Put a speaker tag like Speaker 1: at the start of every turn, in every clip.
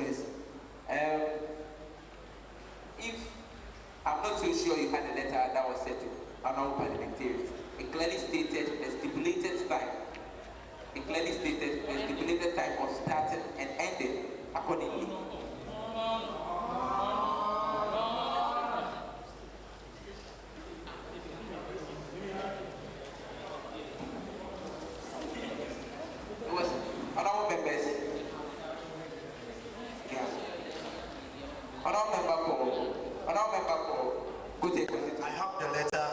Speaker 1: first. If I'm not so sure you had a letter that was sent to honorable parliamentarians, it clearly stated the stipulated time. It clearly stated the stipulated time of starting and ending accordingly. It was honorable members. Yeah. Honorable member for Good.
Speaker 2: I have the letter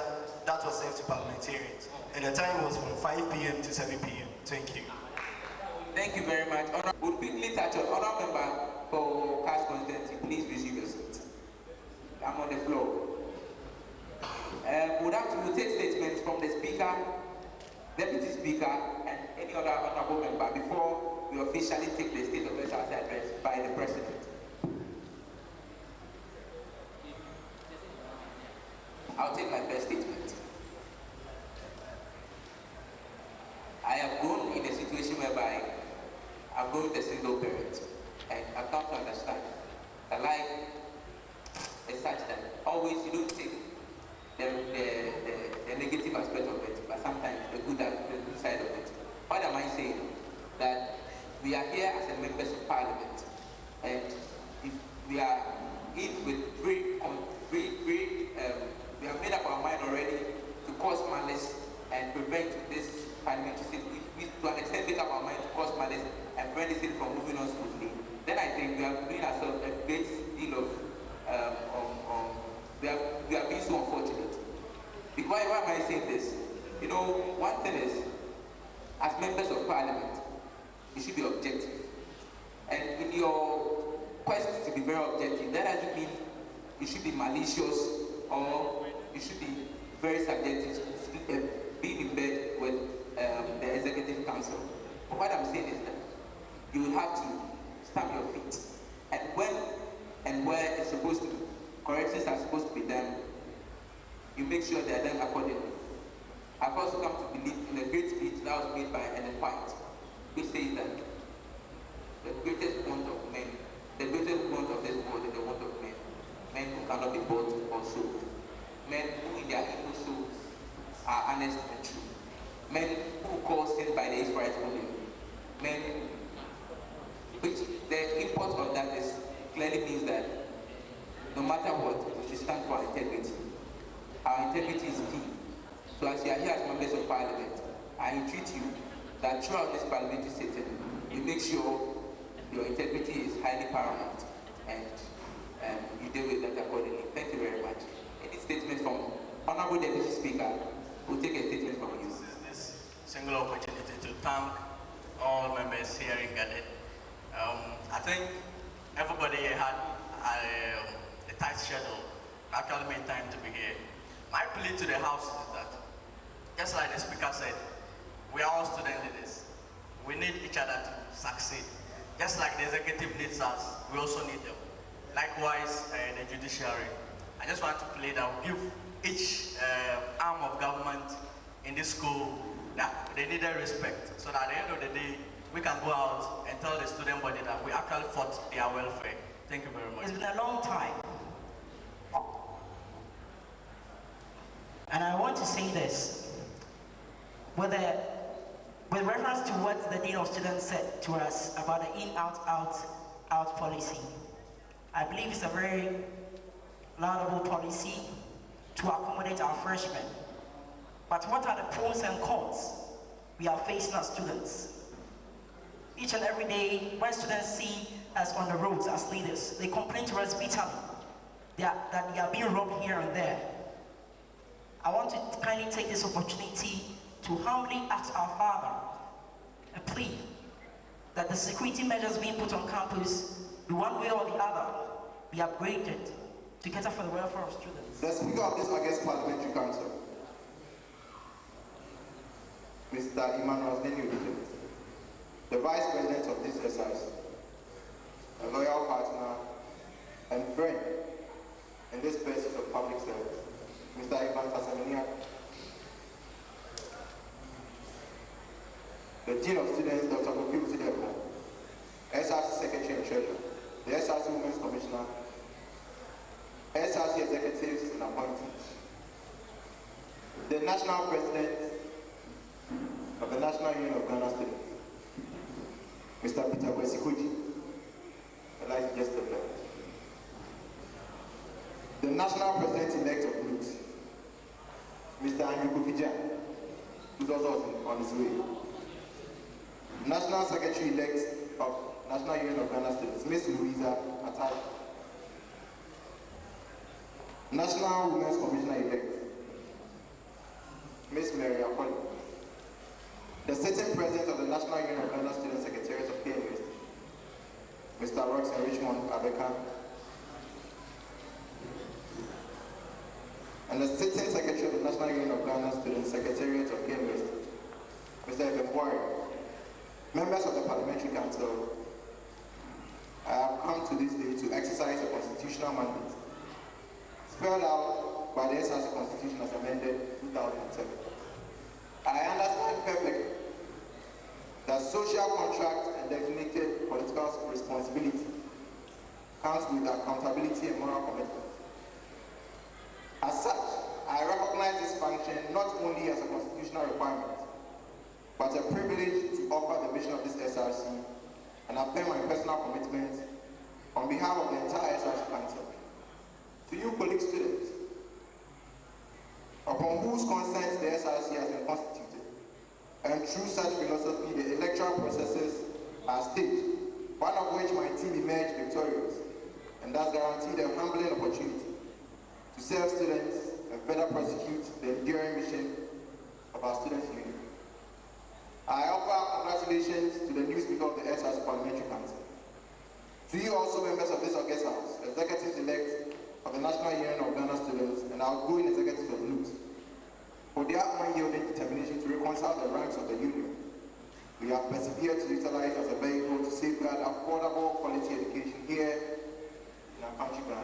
Speaker 2: that was sent to parliamentarians, and the time was from 5 p.m. to 7 p.m. Thank you.
Speaker 1: Thank you very much. We'll quickly touch on honorable member for Cash Constituency. Please resume your seat. I'm on the floor. We'll take statements from the Speaker, Deputy Speaker, and any other honorable member before we officially take the State of Affairs address by the President. I'll take my first statement. I have grown in a situation whereby I've grown with a single parent, and I've come to understand that life is such that always you don't take the negative aspect of it, but sometimes the good side of it. What am I saying? That we are here as a members of Parliament, and if we are in with we have made up our mind already to cause malice and prevent this parliamentary state. We to an extent make up our mind to cause malice and prevent this state from moving on smoothly. Then I think we are doing ourselves a great deal of we are being so unfortunate. Because why am I saying this? You know, one thing is, as members of Parliament, you should be objective. And in your quest to be very objective, that doesn't mean you should be malicious or you should be very subjective, being in bed with the Executive Council. But what I'm saying is that you will have to stamp your feet. And when and where it's supposed to be, corrections are supposed to be done, you make sure they are done accordingly. I've also come to believe in a great speech that was made by Nene, which says that the greatest want of men, the greatest want of this world is the want of men. Men who cannot be bought or sold. Men who in their evil souls are honest and true. Men who call sin by the right only. Men, which the import of that is clearly means that no matter what, we should stand for our integrity. Our integrity is key. So as you are here as members of Parliament, I entreat you that throughout this parliamentary sitting, you make sure your integrity is highly paramount and you deal with that accordingly. Thank you very much. Any statement from Honorable Deputy Speaker? We'll take a statement from you.
Speaker 2: This single opportunity to thank all members here in gathered. I think everybody had a tight schedule. Actually made time to be here. My plea to the House is that, just like the Speaker said, we are all student leaders. We need each other to succeed. Just like the executive needs us, we also need them. Likewise, the judiciary. I just want to play that we give each arm of government in this school that they need their respect, so that at the end of the day, we can go out and tell the student body that we actually fought their welfare. Thank you very much.
Speaker 3: It's been a long time. And I want to say this, with reference to what the Dean of Students said to us about the in-out policy. I believe it's a very laudable policy to accommodate our freshmen. But what are the pros and cons we are facing as students? Each and every day, when students see us on the roads as leaders, they complain to us bitterly that they are being robbed here and there. I want to kindly take this opportunity to humbly ask our Father a plea that the security measures being put on campus, in one way or the other, be upgraded to cater for the welfare of students.
Speaker 4: The Speaker of this August Parliamentary Council, Mr. Emmanuel, Nene, the Vice President of this exercise, a loyal partner and friend in this basis of public service, Mr. Emmanuel, the Dean of Students, Dr. Odjidja, SRC Secretary and Treasurer, Commissioner, SRC executives and appointees, the National President of the National Union of Ghana Students, Mr. Peter Kwesikoji, I'd like to just step back. The National President-elect of NUT, Mr. Odjidja, who's also on his way. National Secretary-elect of National Union of Ghana Students, Ms. Louisa Atai. National Women's Commissioner-elect, Ms. Mary Akoli. The sitting President of the National Union of Ghana Students Secretariat of KNUST, Mr. Roxanne Richmond Abeka. And the sitting Secretary of the National Union of Ghana Students Secretariat of KNUST, Mr. Emmanuel. Members of the Parliamentary Council, I have come to this day to exercise a constitutional mandate spelled out by the SRC Constitution as amended 2007. I understand perfectly that social contract and designated political responsibility comes with accountability and moral commitment. As such, I recognize this function not only as a constitutional requirement, but a privilege to offer the mission of this SRC and affirm my personal commitment on behalf of the entire SRC Council. To you, colleague students, upon whose consent the SRC has been constituted, and through such philosophy the electoral processes are staged, one of which my team emerged victorious, and thus guaranteed a humbling opportunity to serve students and further prosecute the enduring mission of our Students' Union. I offer congratulations to the new Speaker of the SRC Parliamentary Council. To you also, members of this August House, executives-elect of the National Union of Ghana Students and outgoing executives of NUT, for their unyielding determination to reconcile the ranks of the Union. We have persevered to utilize as a vehicle to safeguard affordable quality education here in our country, Ghana.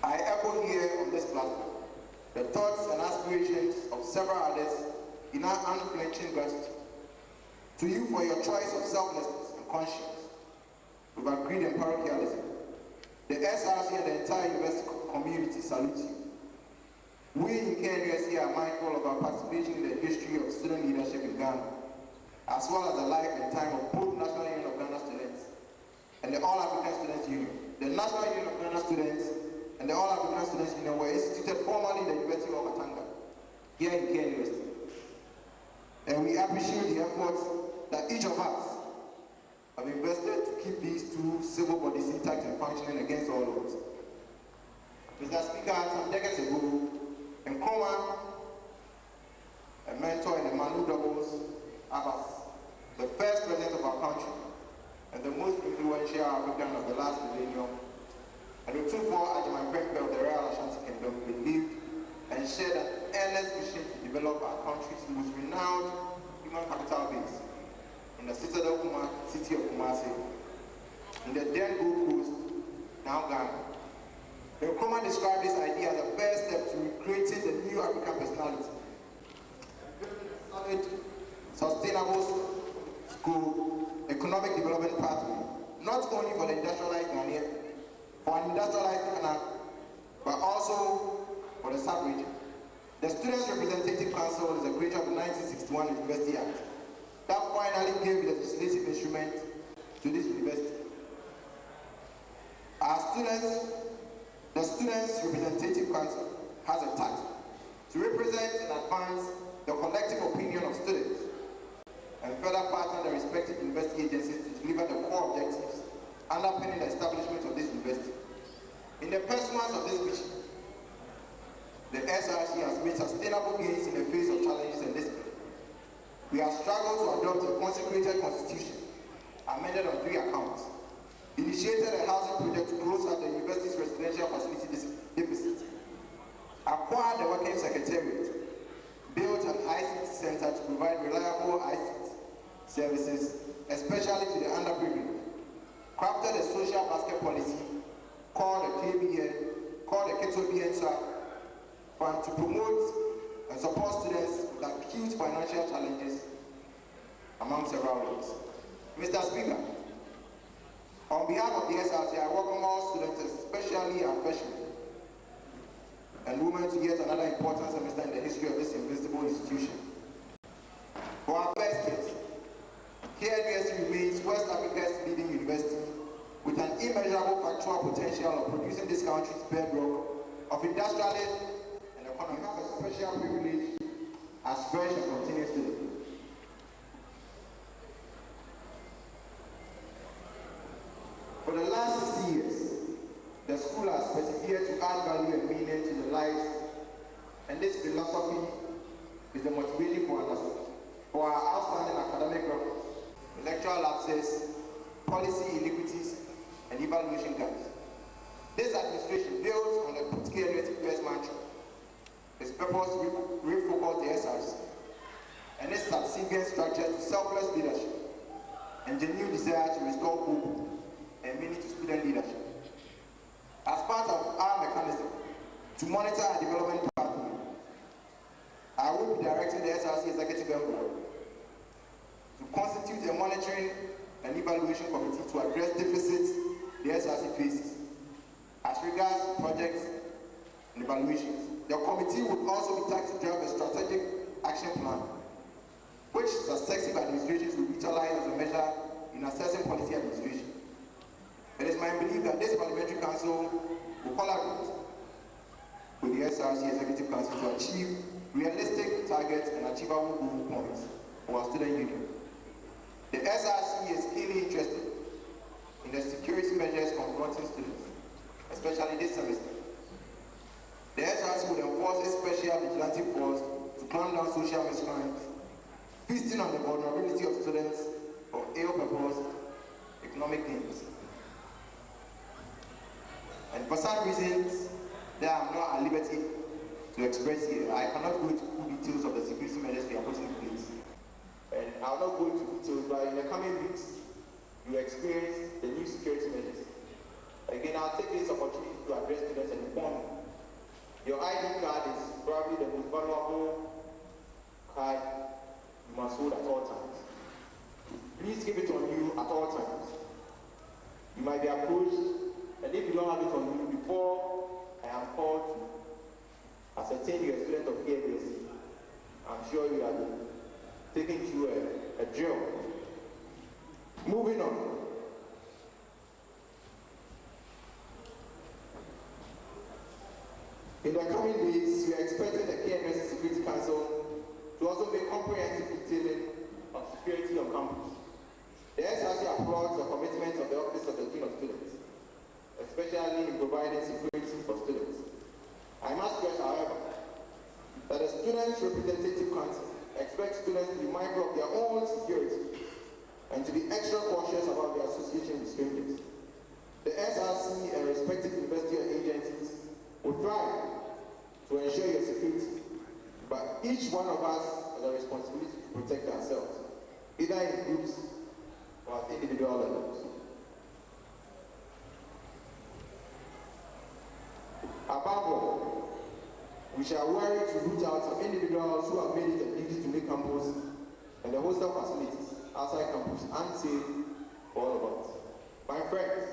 Speaker 4: I echo here on this platform the thoughts and aspirations of several others in our unflinching gratitude to you for your choice of selflessness and conscience over greed and parochialism. The SRC and the entire university community salute you. We in KNUST are mindful of our participation in the history of student leadership in Ghana, as well as the life and time of both National Union of Ghana Students and the All-African Students Union. The National Union of Ghana Students and the All-African Students Union were instituted formally in the University of Katanga, here in KNUST. And we appreciate the efforts that each of us have invested to keep these two civil bodies intact and functioning against all odds. Mr. Speaker, some decades ago, Nkrumah, a mentor in the Manu Doubles, Abbas, the first president of our country and the most influential African of the last millennium, and the two for Ajman Prempe of the Royal Ashanti Kingdom, believed and shared an earnest vision to develop our country's most renowned human capital base in the city of Kumasi, in the then Gold Coast, now Ghana. Nkrumah described this idea as the first step to creating the new African personality. Solid, sustainable, school, economic development pathway, not only for the industrialized Ghanaian, for an industrialized Ghana, but also for the sub-region. The Students' Representative Council is the creation of the 1961 University Act that finally gave legislative instrument to this university. The Students' Representative Council has a task to represent and advance the collective opinion of students and further partner the respective university agencies to deliver the core objectives underpinning the establishment of this university. In the pursuance of this mission, the SRC has made sustainable gains in the face of challenges and discipline. We have struggled to adopt a consecrated constitution, amended on 3 accounts, initiated a housing project to close out the university's residential facility deficit, acquired the working secretariat, built an ICT center to provide reliable ICT services, especially to the underprivileged, crafted a social basket policy called the KTBN Fund to promote and support students with acute financial challenges among several others. Mr. Speaker, on On behalf of the SRC, I welcome all students, especially our freshmen and women, to yet another important semester in the history of this invisible institution. For our first years, KNUST remains West Africa's leading university with an immeasurable factual potential of producing this country's bedrock of industrialism and economy. We have a special privilege as fresh and continuous students. For the last 60 years, the school has persevered to add value and meaning to the lives, and this philosophy is the motivation for our outstanding academic record, lectural lapses, policy iniquities, and evaluation gaps. This administration builds on the put KNUST first mantra. Its purpose refocus the SRC and its subsequent structure to selfless leadership and genuine desire to restore hope and meaning to student leadership. As part of our mechanism to monitor our development pathway, I will be directing the SRC Executive Board to constitute a monitoring and evaluation committee to address deficits the SRC faces as regards projects and evaluations. The committee would also be tasked to draft a strategic action plan, which successive administrations will utilize as a measure in assessing policy administration. It is my belief that this parliamentary council will collaborate with the SRC Executive Council to achieve realistic targets and achievable goal points for our student union. The SRC is keenly interested in the security measures confronting students, especially this semester. The SRC would enforce a special vigilante force to clamp down social miscrimes, feasting on the vulnerability of students for ill-purposed economic gains. And for some reasons that I'm not at liberty to express here, I cannot go into full details of the security measures we are putting in place. And I'll not go into details, but in the coming weeks, you experience the new security measures. Again, I'll take this opportunity to address students and inform you. Your ID card is probably the most valuable card you must hold at all times. Please keep it on you at all times. You might be approached, and if you don't have it on you before I am called to ascertain you're a student of KNUST, I'm sure you are taken through a drill. Moving on. In the coming days, we are expecting the KNUST Security Council to also make comprehensive detailing of security on campus. The SRC applauds the commitment of the Office of the Dean of Students, especially in providing security for students. I must stress, however, that the Student Representative Council expects students to be mindful of their own security and to be extra cautious about their association with strangers. The SRC and respective university agencies will try to ensure your security, but each one of us has a responsibility to protect ourselves, either in groups or at individual levels. Above all, we shall worry to root out some individuals who have made it a duty to make campus and the hostel facilities outside campus unsafe for all of us. My friends,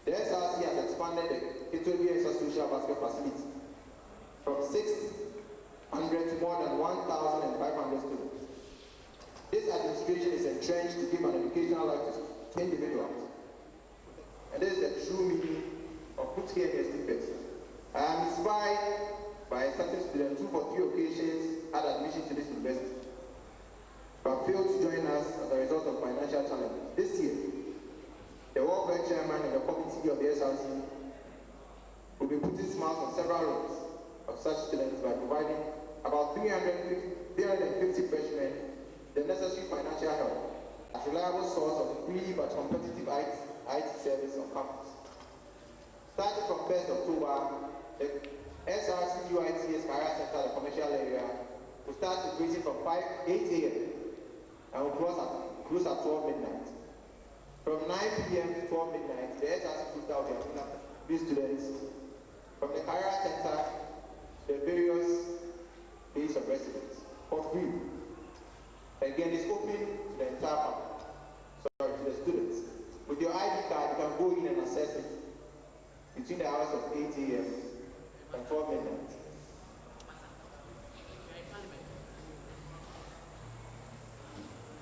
Speaker 4: the SRC has expanded the Odjidja social basket facility from 600 to more than 1,500 students. This administration is entrenched to give an educational life to individuals. And this is the true meaning of put KNUST first. I am inspired by a certain student who for 3 occasions had admission to this university, but failed to join us as a result of financial challenges. This year, the welfare chairman and the committee of the SRC will be putting smiles on several rows of such students by providing about 350 freshmen the necessary financial help as a reliable source of free but competitive IT service on campus. Starting from 1st October, the SRC UIT's Career Center, the commercial area, will start operating from 8 a.m. and will close at 12 midnight. From 9 p.m. to 12 midnight, the SRC will start with students from the Career Center to the various days of residence for free. Again, it's open to the entire public, to the students. With your ID card, go in and assess it between the hours of 8 a.m. and 12 midnight.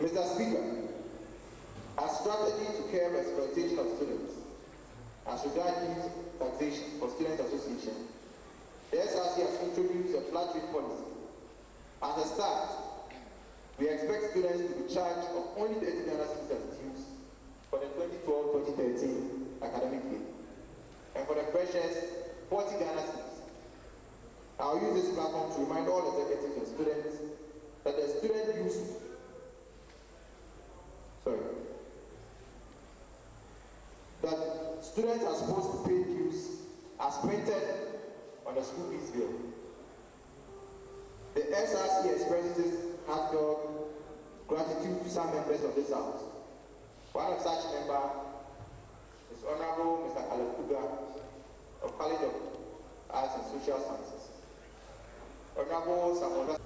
Speaker 4: Mr. Speaker, our strategy to curb exploitation of students as regards youth taxation for Students Association, the SRC has introduced a flat rate policy. As a start, we expect students to be charged of only 30 Ghana cedis as dues for the 2012-2013 academic year, and for the freshers, 40 Ghana cedis. I'll use this platform to remind all executives and students that the student use that students are supposed to pay dues as printed on the school fees bill. The SRC expresses heartfelt gratitude to some members of this House. One of such members is Honorable Mr. Kalefuga of College of Arts and Social Sciences. Honorable Samola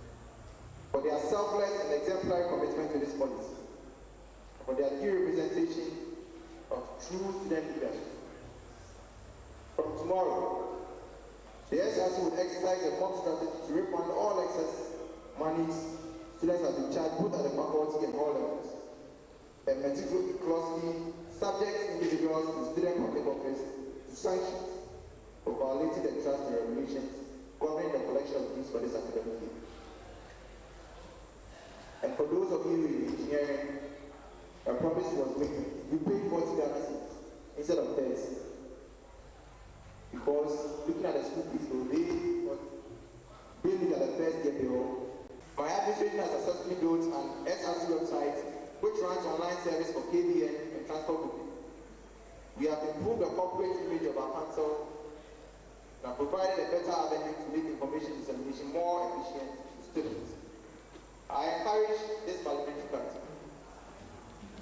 Speaker 4: for their selfless and exemplary commitment to this policy, for their due representation of true student leadership. From tomorrow, the SRC will exercise a mock strategy to refund all excess monies students have been charged both at the faculty and all levels, and meticulously subject individuals in student public office to sanctions for violating the trust and regulations governing the collection of fees for this academic year. And for those of you in engineering, a promise was made. We paid 40 Ghana cedis instead of 30. Because looking at the school fees, they look at the first year payroll. My administration has successfully built an SRC website which runs online service for KBN and transport booking. We have improved the corporate image of our council and have provided a better avenue to make information dissemination more efficient to students. I encourage this parliamentary party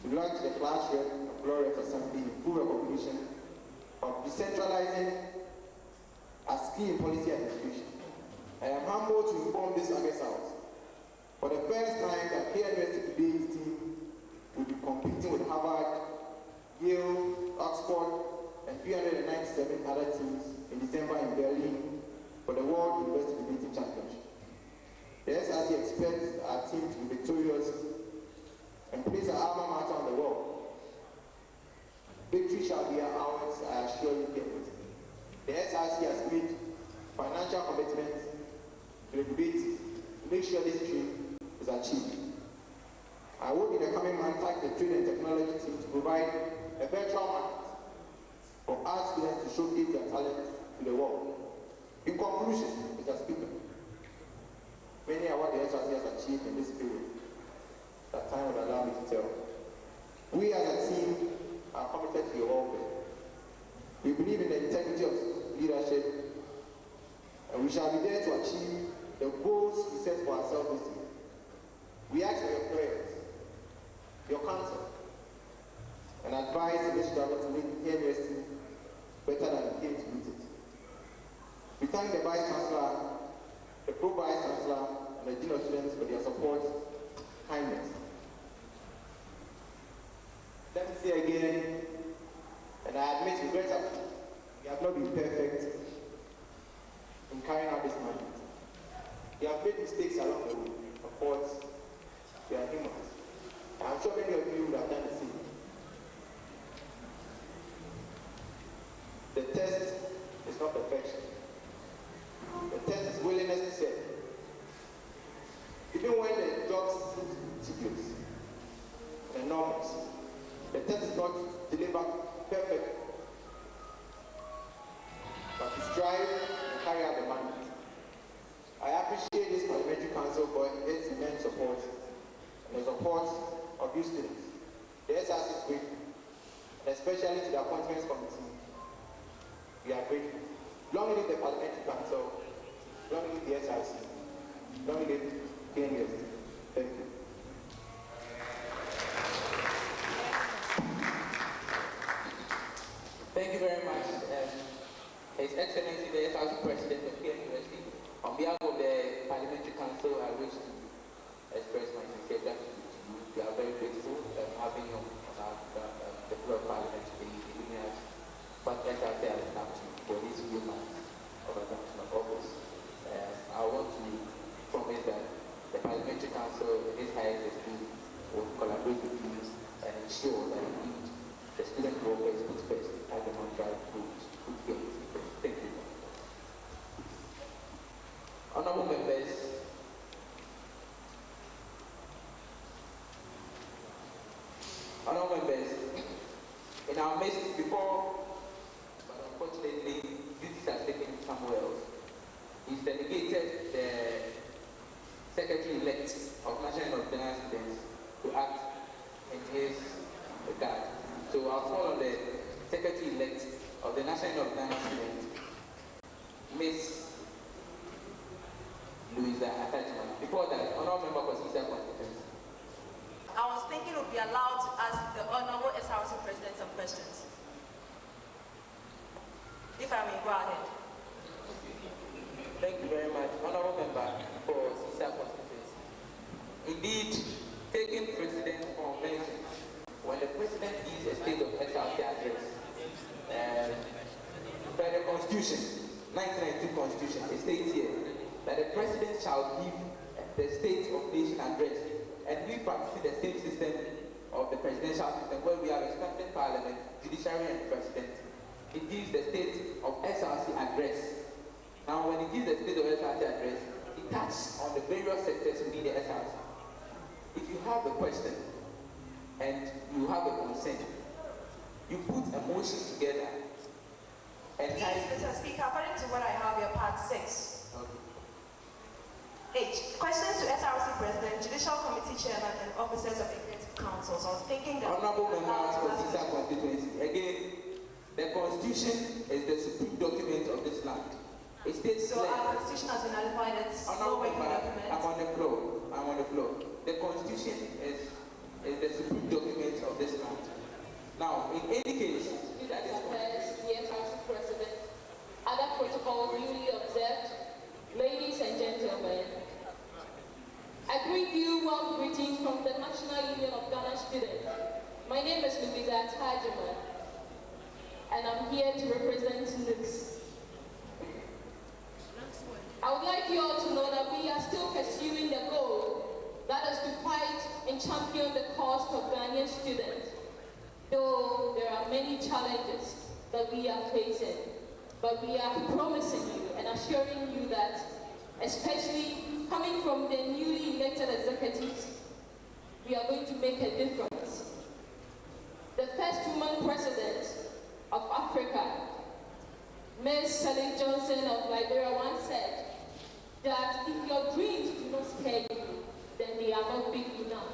Speaker 4: to launch the classroom of Glorious Assembly in full recognition of decentralizing as key in policy administration. I am humbled to inform this August House for the first time that KNUST today's team will be competing with Harvard, Yale, Oxford, and 397 other teams in December in Berlin for the World University Debating Championship. The SRC expects our team to be victorious and place our alma mater on the world. Victory shall be ours, I assure you. The SRC has made financial commitments to the debate to make sure this dream is achieved. I will in the coming months thank the trade and technology team to provide a virtual market for our students to showcase their talent to the world. In conclusion, Mr. Speaker, many are what the SRC has achieved in this period that time would allow me to tell. We as a team are committed to your welfare. We believe in the integrity of leadership, and we shall be there to achieve the goals we set for ourselves this year. We ask for your prayers, your counsel, and advice in this struggle to make KNUST better than it came to meet it. We thank the Vice Chancellor, the Pro-Vice Chancellor, and the Dean of Students for their support, kindness. Let me say again, and I admit regrettably, we have not been perfect in carrying out this mandate. We have made mistakes along the way. Of course, we are humans. I'm sure many of you would have done the same. The test is not perfection. The test is willingness to serve. Even when the job seems tedious and enormous, the test is not delivered perfect, but to strive and carry out the mandate. I appreciate this Parliamentary Council for its immense support and the support of you students. The SRC is grateful, and especially to the Appointments Committee. We are grateful. Long live the Parliamentary Council, long live the SRC, long live KNUST. Thank you.
Speaker 1: Thank you very much, His Excellency the SRC President of KNUST. On behalf of the Parliamentary Council, I wish to express my sincere gratitude to you. We are very grateful for having you on the floor of Parliament today, giving us student welfare is put first as the mantra goes. Thank you. Honorable members, in our midst before, but unfortunately, duties has taken somewhere else. He's delegated the Secretary-elect of National Ordinance Students to act in his regard. So I'll call on the Secretary-elect of the National Ordinance Students, Miss Louisa Attachment. Before that, Honorable Member for Src constituency.
Speaker 5: I was thinking it would be allowed to ask the Honorable SRC President some questions. If I may go ahead.
Speaker 1: Thank you very much, Honorable Member for Src constituency. Indeed, taking President's convention, when the President gives a state of SRC address, by the Constitution, 1992 Constitution, it states here that the President shall give the State of Nation address, and we practice the same system of the presidential system where we have a standing parliament, judiciary, and president. It gives the State of SRC address. Now, when it gives the State of SRC address, it touches on the various sectors within the SRC. If you have a question and you have a concern, you put a motion together and type.
Speaker 5: Please, Mr. Speaker, according to what I have here, part 6.
Speaker 1: Okay.
Speaker 5: H. Questions to SRC President, Judicial Committee Chairman, and officers of Executive Council. So I was thinking that.
Speaker 1: Honorable Members of Src constituency. Again, the Constitution is the supreme document of this land. It states
Speaker 5: so our Constitution has been nullified. It's no working document.
Speaker 1: I'm on the floor. The Constitution is the supreme document of this land. Now, in any case,
Speaker 6: that is the SRC President, other protocols newly observed, ladies and gentlemen, I greet you warm greetings from the National Union of Ghana Students. My name is Louisa Attachment, and I'm here to represent Src-Knust. I would like you all to know that we are still pursuing the goal, that is to fight and champion the cause of Ghanaian students. Though there are many challenges that we are facing, but we are promising you and assuring you that, especially coming from the newly elected executives, we are going to make a difference. The first woman president of Africa, Ms. Sally Johnson of Liberia, once said that if your dreams do not scare you, then they are not big enough.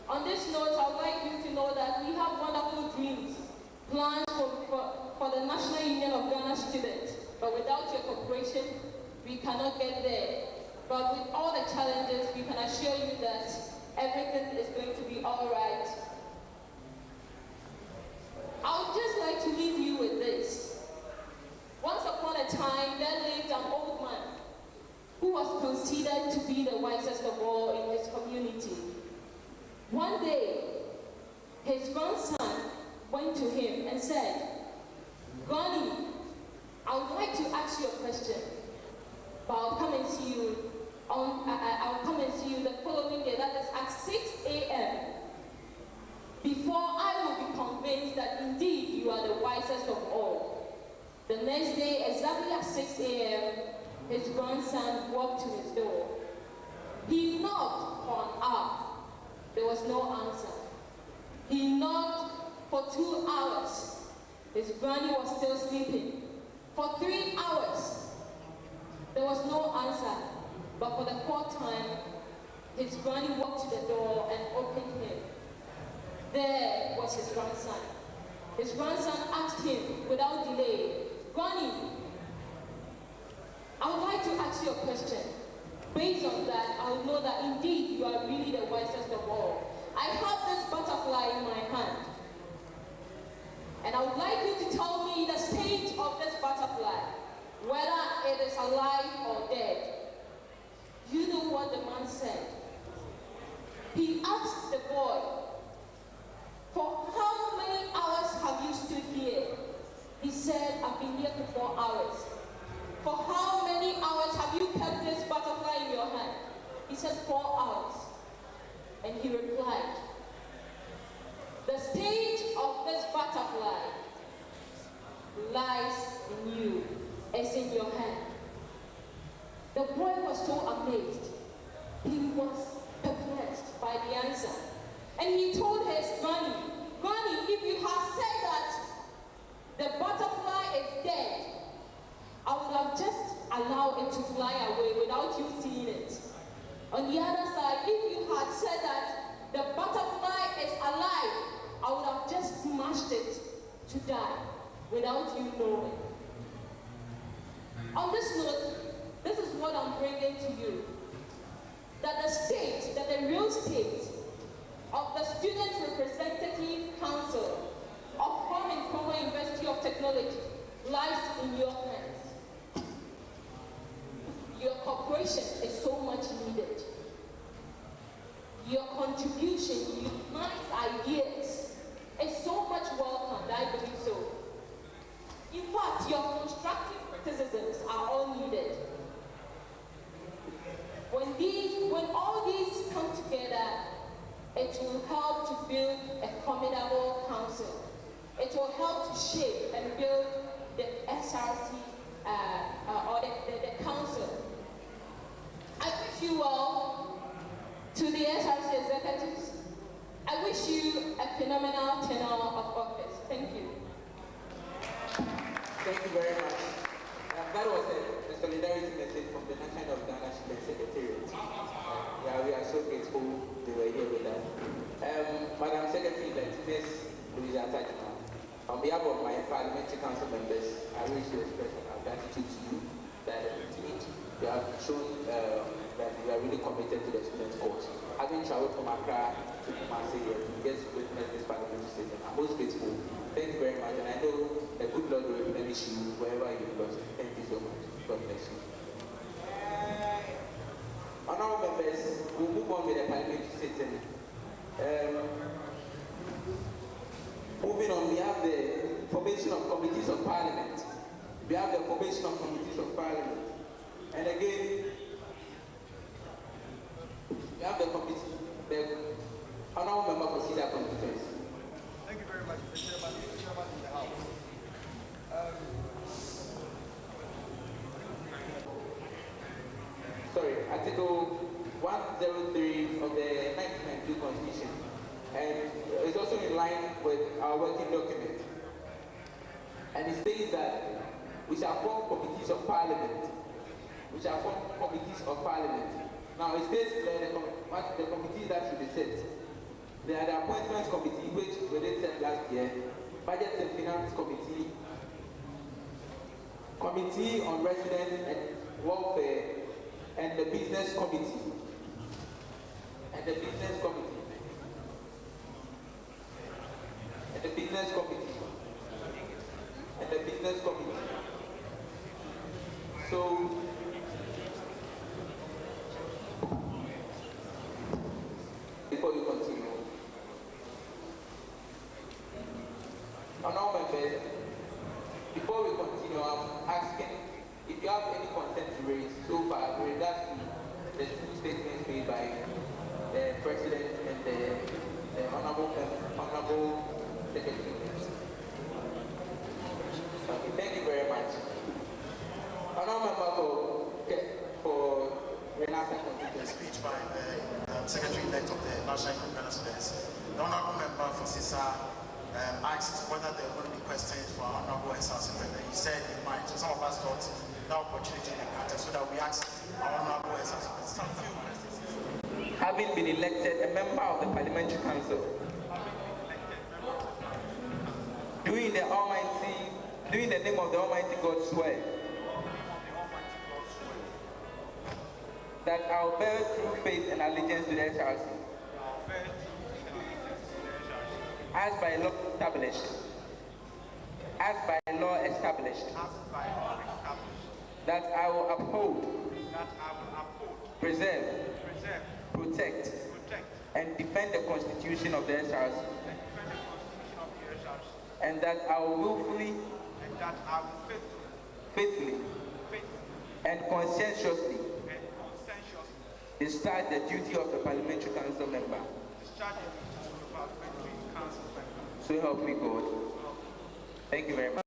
Speaker 6: On this note, I would like you to know that we have wonderful dreams, plans for the National Union of Ghana Students, but without your cooperation, we cannot get there. But with all the challenges, we can assure you that everything is going to be all right. I would just like to leave you with this. Once upon a time, there lived an old man who was considered to be the wisest of all in his community. One day, his grandson went to him and said, "Granny, I would like to ask you a question, but I'll come and see you the following day, that is at 6 a.m. before I will be convinced that indeed you are the wisest of all." The next day, exactly at 6 a.m., his grandson walked to his door. He knocked for an hour. There was no answer. He knocked for 2 hours. His granny was still sleeping. For 3 hours, there was no answer. But for the 4th time, his granny walked to the door and opened him. There was his grandson. His grandson asked him without delay, "Granny, I would like to ask you a question. Based on that, I will know that indeed you are really the wisest of all. I have this butterfly in my hand, and I would like you to tell me the state of this butterfly, whether it is alive or dead." You know what the man said? He asked the boy, "For how many hours have you stood here?" He said, "I've been here for 4 hours." "For how many hours have you kept this butterfly in your hand?" He said, 4 hours. And he replied, "The stage of this butterfly is in your hand. The boy was so amazed. He was perplexed by the answer. And he told his granny, "Granny, if you had said that the butterfly is dead, I would have just allowed it to fly away without you seeing it. On the other side, if you had said that the butterfly is alive, I would have just smashed it to die without you knowing." On this note, this is what I'm bringing to you. That the real state of the Student Representative Council of Kwame University of Technology lies in your hands. Your cooperation is so much needed. Your contribution, your nice ideas is so much welcomed, I believe so. In fact, your constructive criticisms are all needed. When all these come together, it will help to build a formidable council. It will help to shape and build the SRC or the council. I wish you well to the SRC executives. I wish you a phenomenal tenure of office. Thank you.
Speaker 1: Thank you very much. That was a solidarity message from the National of Ghana Student Secretariat. We are so grateful they were here with us. Madam Secretary, Ms. Louisa Tajima, on behalf of my parliamentary council members, I wish to express our gratitude to you that you have shown that you are really committed to the student cause. Having traveled from Accra to Marseille to get to witness this parliamentary session, I'm most grateful. Thank you very much, and I know the good Lord will replenish you wherever you lost. Thank you so much. God bless you. Honourable members, we'll move on with the parliamentary sitting. Moving on, we have the formation of committees of parliament. We have the formation of committees of parliament. And again, we have the committee, the honourable member for Cedar constituency.
Speaker 7: Thank you very much, Mr. Chairman. Mr. Chairman in the House.
Speaker 1: Article 103 of the 1992 Constitution, and it's also in line with our working document. And it says that we shall form committees of parliament. We shall form committees of parliament. Now it states the committees that should be set. There are the Appointments Committee, which we did set last year, Budget and Finance Committee, Committee on Residence and Welfare, and the Business Committee. And the Business Committee. And the Business Committee. And the Business Committee. So, before you continue, honourable members, before we continue, I'm asking if you have any consent to raise so far with regards to the two statements made by the President and the Honourable Secretary. Okay, thank you very much. Honourable member for Renata
Speaker 8: the speech by the Secretary-elect of the National Union of Students. The Honourable member for CISA asked whether there were going to be questions for our Honourable SRC President. He said in mind, so some of us thought the opportunity to be granted, so that we asked our Honourable SRC President some few questions.
Speaker 1: Having been elected a member of the Parliamentary Council, doing the name of the Almighty God swear that I will bear true faith and allegiance to the SRC as by law established, that I will uphold, preserve, protect, and defend the Constitution of the SRC, and that I will willfully, faithfully, and conscientiously discharge the duty of a Parliamentary Council member. So help me God. Thank you very much.